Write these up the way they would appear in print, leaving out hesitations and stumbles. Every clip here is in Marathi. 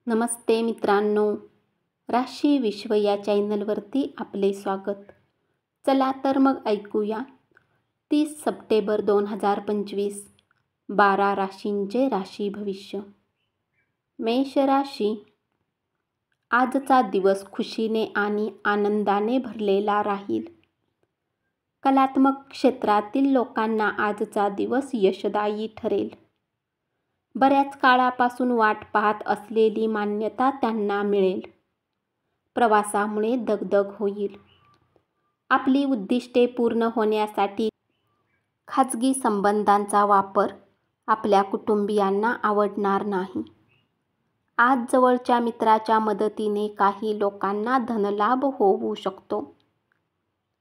नमस्ते मित्रांनो, राशी विश्व या चॅनलवरती आपले स्वागत. चला तर मग ऐकूया 30 सप्टेंबर 2025 12 राशींचे राशी भविष्य. मेष राशी. आजचा दिवस खुशीने आणि आनंदाने भरलेला राहील. कलात्मक क्षेत्रातील लोकांना आजचा दिवस यशदायी ठरेल. बऱ्याच काळापासून वाट पाहत असलेली मान्यता त्यांना मिळेल. प्रवासामुळे दगदग होईल. आपली उद्दिष्टे पूर्ण होण्यासाठी खाजगी संबंधांचा वापर आपल्या कुटुंबियांना आवडणार नाही. आज जवळच्या मित्राच्या मदतीने काही लोकांना धनलाभ होऊ शकतो.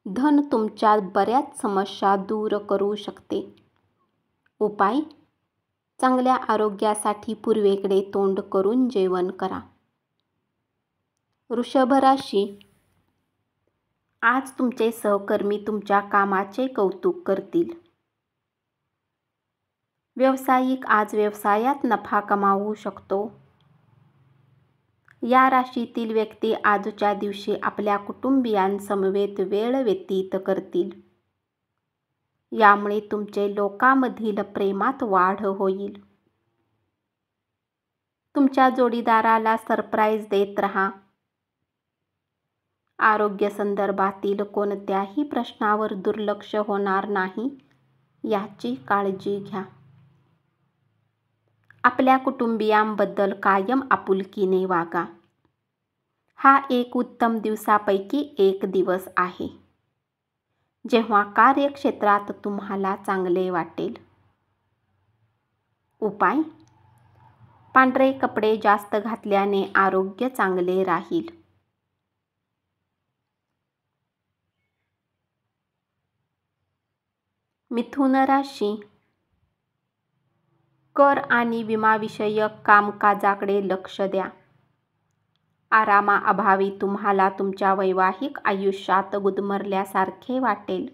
धन तुमच्या बऱ्याच समस्या दूर करू शकते. उपाय: चांगल्या आरोग्यासाठी पूर्वेकडे तोंड करून जेवण करा. वृषभ राशी. आज तुमचे सहकर्मी तुमच्या कामाचे कौतुक करतील. व्यावसायिक आज व्यवसायात नफा कमावू शकतो. या राशीतील व्यक्ती आजच्या दिवशी आपल्या कुटुंबियांसमवेत वेळ व्यतीत करतील. यामुळे तुमचे लोकांमधील प्रेमात वाढ होईल. तुमच्या जोडीदाराला सरप्राईज देत राहा. आरोग्य संदर्भातील कोणत्याही प्रश्नावर दुर्लक्ष होणार नाही याची काळजी घ्या. आपल्या कुटुंबियांबद्दल कायम आपुलकीने वागा. हा एक उत्तम दिवसापैकी एक दिवस आहे, जेव्हा कार्यक्षेत्रात तुम्हाला चांगले वाटेल. उपाय: पांढरे कपडे जास्त घातल्याने आरोग्य चांगले राहील. मिथुन राशी. कर आणि विमाविषयक कामकाजाकडे लक्ष द्या. आरामाअभावी तुम्हाला तुमच्या वैवाहिक आयुष्यात गुदमरल्यासारखे वाटेल.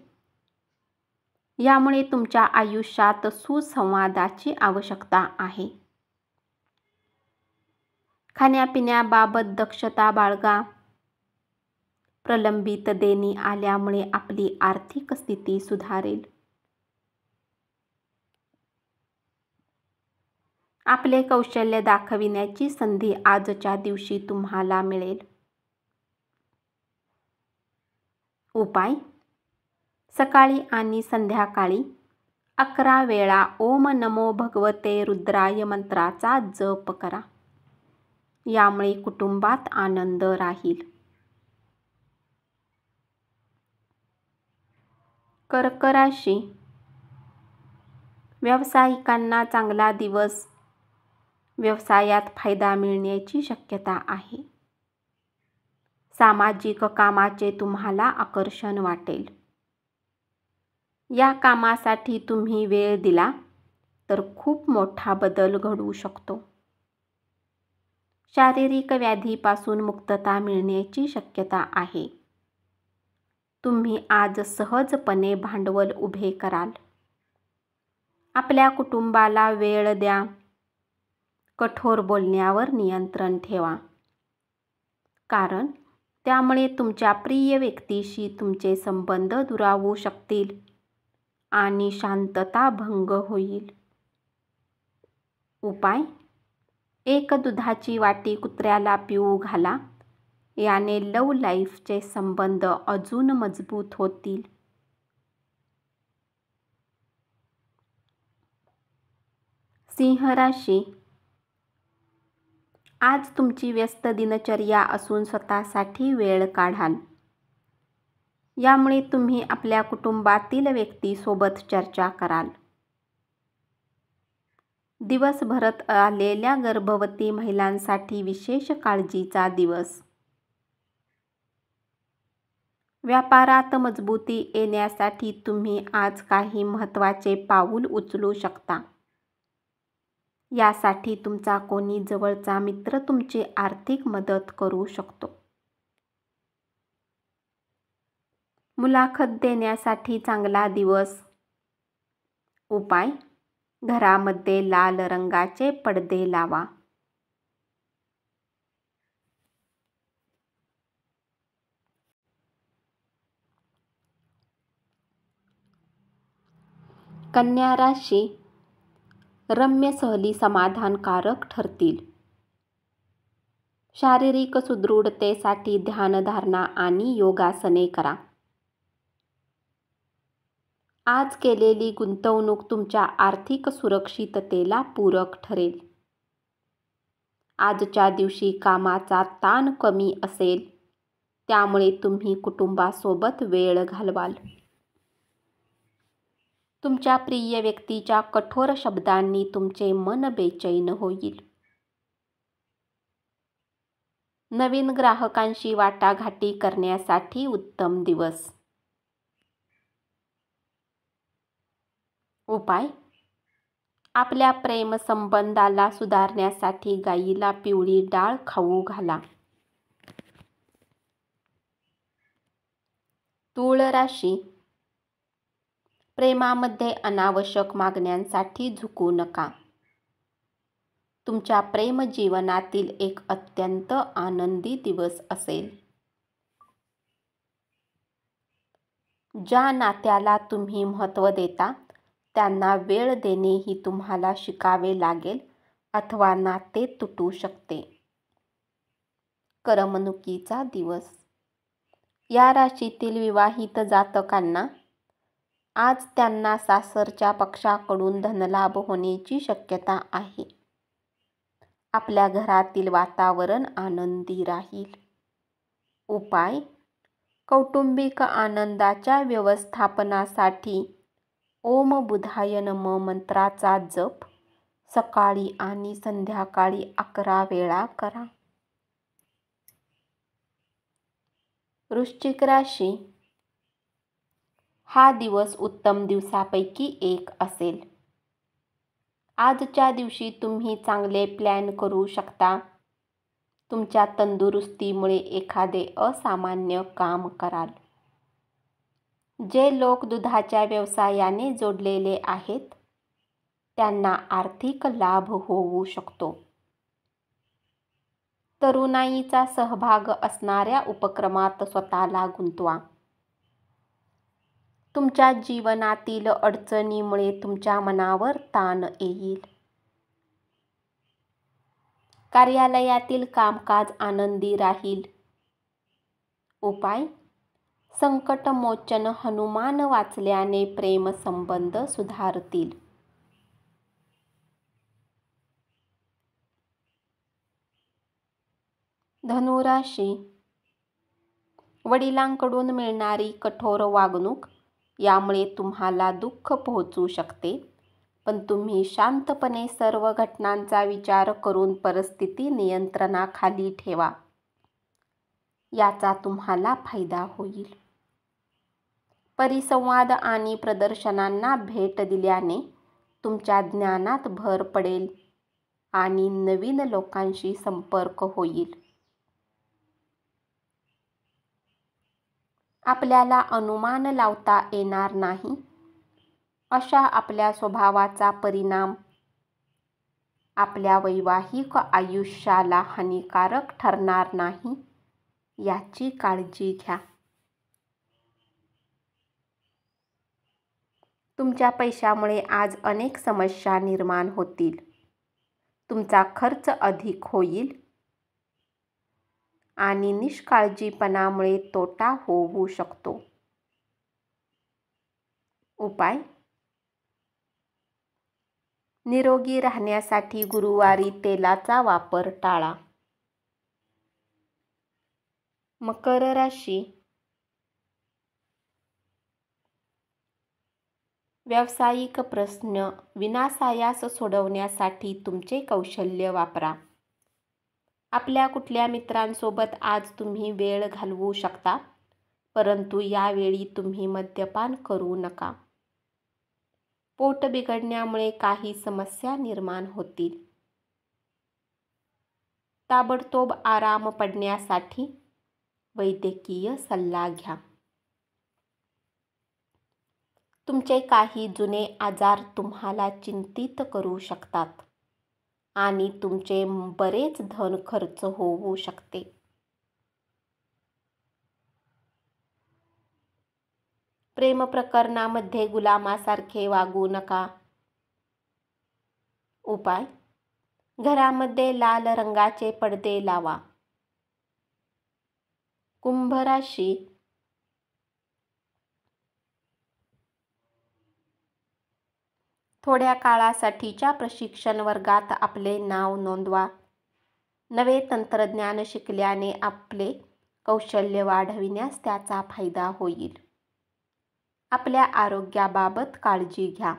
यामुळे तुमच्या आयुष्यात सुसंवादाची आवश्यकता आहे. खाण्यापिण्याबाबत दक्षता बाळगा. प्रलंबित देणी आल्यामुळे आपली आर्थिक स्थिती सुधारेल. आपले कौशल्य दाखविण्याची संधी आजच्या दिवशी तुम्हाला मिळेल. उपाय: सकाळी आणि संध्याकाळी 11 वेळा ओम नमो भगवते रुद्राय मंत्राचा जप करा. यामुळे कुटुंबात आनंद राहील. कर्क राशी. व्यावसायिकांना चांगला दिवस. व्यवसायात फायदा मिळण्याची शक्यता आहे. सामाजिक कामाचे तुम्हाला आकर्षण वाटेल. या कामासाठी तुम्ही वेळ दिला तर खूप मोठा बदल घडू शकतो. शारीरिक व्याधीपासून मुक्तता मिळण्याची शक्यता आहे. तुम्ही आज सहजपणे भांडवल उभे कराल. आपल्या कुटुंबाला वेळ द्या. कठोर बोलण्यावर नियंत्रण ठेवा, कारण त्यामुळे तुमच्या प्रिय व्यक्तीशी तुमचे संबंध दुरावू शकतील आणि शांतता भंग होईल. उपाय: एक दुधाची वाटी कुत्र्याला पिऊ घाला. याने लव्ह लाईफचे संबंध अजून मजबूत होतील. सिंह राशी. आज तुमची व्यस्त दिनचर्या असून स्वतःसाठी वेळ काढाल. यामुळे तुम्ही आपल्या कुटुंबातील व्यक्तीसोबत चर्चा कराल. दिवसभरात आलेल्या गर्भवती महिलांसाठी विशेष काळजीचा दिवस. व्यापारात मजबूती येण्यासाठी तुम्ही आज काही महत्त्वाचे पाऊल उचलू शकता. यासाठी तुमचा कोणी जवळचा मित्र तुमची आर्थिक मदत करू शकतो. मुलाखत देण्यासाठी चांगला दिवस. उपाय: घरामध्ये लाल रंगाचे पडदे लावा. कन्या राशी, रम्य सहली समाधानकारक ठरतील. शारीरिक सुदृढतेसाठी ध्यानधारणा आणि योगासने करा. आज केलेली गुंतवणूक तुमच्या आर्थिक सुरक्षिततेला पूरक ठरेल. आजच्या दिवशी कामाचा ताण कमी असेल, त्यामुळे तुम्ही कुटुंबासोबत वेळ घालवाल. तुमच्या प्रिय व्यक्तीच्या कठोर शब्दांनी तुमचे मन बेचैन होईल. नवीन ग्राहकांशी वाटाघाटी करण्यासाठी उत्तम दिवस. उपाय: आपल्या प्रेमसंबंधाला सुधारण्यासाठी गायीला पिवळी डाळ खाऊ घाला. तूळ राशी, प्रेमामध्ये अनावश्यक मागण्यांसाठी झुकू नका. तुमच्या प्रेमजीवनातील एक अत्यंत आनंदी दिवस असेल. ज्या नात्याला तुम्ही महत्त्व देता त्यांना वेळ देणेही तुम्हाला शिकावे लागेल अथवा नाते तुटू शकते. करमणुकीचा दिवस. या राशीतील विवाहित जातकांना आज त्यांना सासरच्या पक्षाकडून धनलाभ होण्याची शक्यता आहे. आपल्या घरातील वातावरण आनंदी राहील. उपाय: कौटुंबिक आनंदाच्या व्यवस्थापनासाठी ओम बुधाय नमः मंत्राचा जप सकाळी आणि संध्याकाळी 11 वेळा करा. वृश्चिक राशी, हा दिवस उत्तम दिवसापैकी एक असेल. आजच्या दिवशी तुम्ही चांगले प्लॅन करू शकता. तुमच्या तंदुरुस्तीमुळे एखादे असामान्य काम कराल. जे लोक दुधाच्या व्यवसायाने जोडलेले आहेत त्यांना आर्थिक लाभ होऊ शकतो. तरुणाईचा सहभाग असणाऱ्या उपक्रमात स्वतःला गुंतवा. तुमच्या जीवनातील अडचणीमुळे तुमच्या मनावर ताण येईल. कार्यालयातील कामकाज आनंदी राहील. उपाय: संकटमोचन हनुमान वाचल्याने प्रेमसंबंध सुधारतील. धनुराशी, वडिलांकडून मिळणारी कठोर वागणूक यामुळे तुम्हाला दुःख पोहोचू शकते, पण तुम्ही शांतपणे सर्व घटनांचा विचार करून परिस्थिती नियंत्रणाखाली ठेवा. याचा तुम्हाला फायदा होईल. परिसंवाद आणि प्रदर्शनांना भेट दिल्याने तुमच्या ज्ञानात भर पडेल आणि नवीन लोकांशी संपर्क होईल. आपल्याला अनुमान लावता येणार नाही अशा आपल्या स्वभावाचा परिणाम आपल्या वैवाहिक आयुष्याला हानिकारक ठरणार नाही याची काळजी घ्या. तुमच्या पैशामुळे आज अनेक समस्या निर्माण होतील. तुमचा खर्च अधिक होईल आणि निष्काळजीपणामुळे तोटा होऊ शकतो. उपाय: निरोगी राहण्यासाठी गुरुवारी तेलाचा वापर टाळा. मकर राशी, व्यावसायिक प्रश्न विनासायास सोडवण्यासाठी तुमचे कौशल्य वापरा. आपल्या कुठल्या मित्रांसोबत आज तुम्ही वेळ घालवू शकता, परंतु यावेळी तुम्ही मद्यपान करू नका. पोट बिघडण्यामुळे काही समस्या निर्माण होतील. ताबडतोब आराम पडण्यासाठी वैद्यकीय सल्ला घ्या. तुमचे काही जुने आजार तुम्हाला चिंतित करू शकतात आणि तुमचे बरेच धन खर्च होऊ शकते. प्रेम प्रकरणामध्ये गुलामासारखे वागू नका. उपाय: घरामध्ये लाल रंगाचे पडदे लावा. कुंभ राशी. थोड्या काळासाठीच्या प्रशिक्षण वर्गात आपले नाव नोंदवा. नवे तंत्रज्ञान शिकल्याने आपले कौशल्य वाढविण्यास त्याचा फायदा होईल. आपल्या आरोग्याबाबत काळजी घ्या.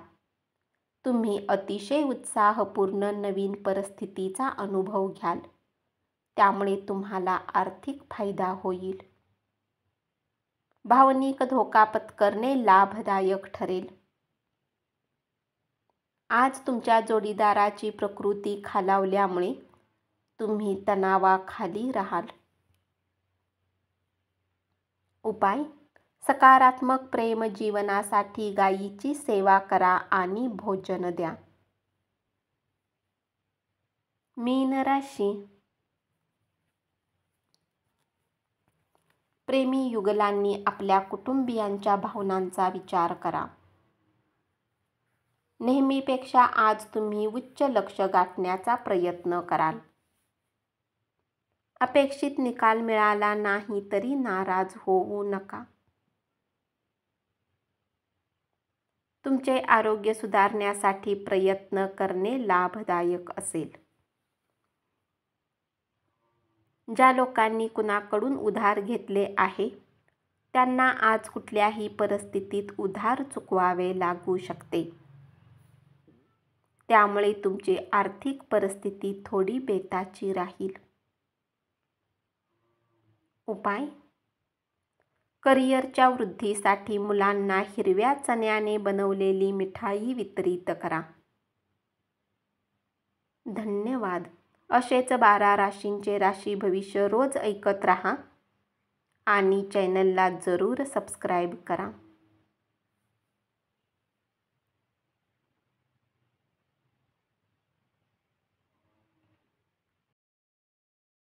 तुम्ही अतिशय उत्साहपूर्ण नवीन परिस्थितीचा अनुभव घ्याल, त्यामुळे तुम्हाला आर्थिक फायदा होईल. भावनिक धोका पत्करणे लाभदायक ठरेल. आज तुमच्या जोडीदाराची प्रकृती खालावल्यामुळे तुम्ही तणावाखाली राहाल. उपाय: सकारात्मक प्रेम जीवनासाठी गायीची सेवा करा आणि भोजन द्या. मीन राशी. प्रेमी युगलांनी आपल्या कुटुंबियांच्या भावनांचा विचार करा. नेहमीपेक्षा आज तुम्ही उच्च लक्ष्य गाठण्याचा प्रयत्न कराल. अपेक्षित निकाल मिळाला नाही तरी नाराज होऊ नका. तुमचे आरोग्य सुधारण्यासाठी प्रयत्न करणे लाभदायक असेल. ज्या लोकांनी कुणाकडून उधार घेतले आहे त्यांना आज कुठल्याही परिस्थितीत उधार चुकवावे लागू शकते. त्यामुळे तुमची आर्थिक परिस्थिती थोडी बेताची राहील. उपाय: करिअरच्या वृद्धीसाठी मुलांना हिरव्या चण्याने बनवलेली मिठाई वितरित करा. धन्यवाद. असेच 12 राशींचे राशी भविष्य रोज ऐकत रहा आणि चॅनलला जरूर सबस्क्राईब करा.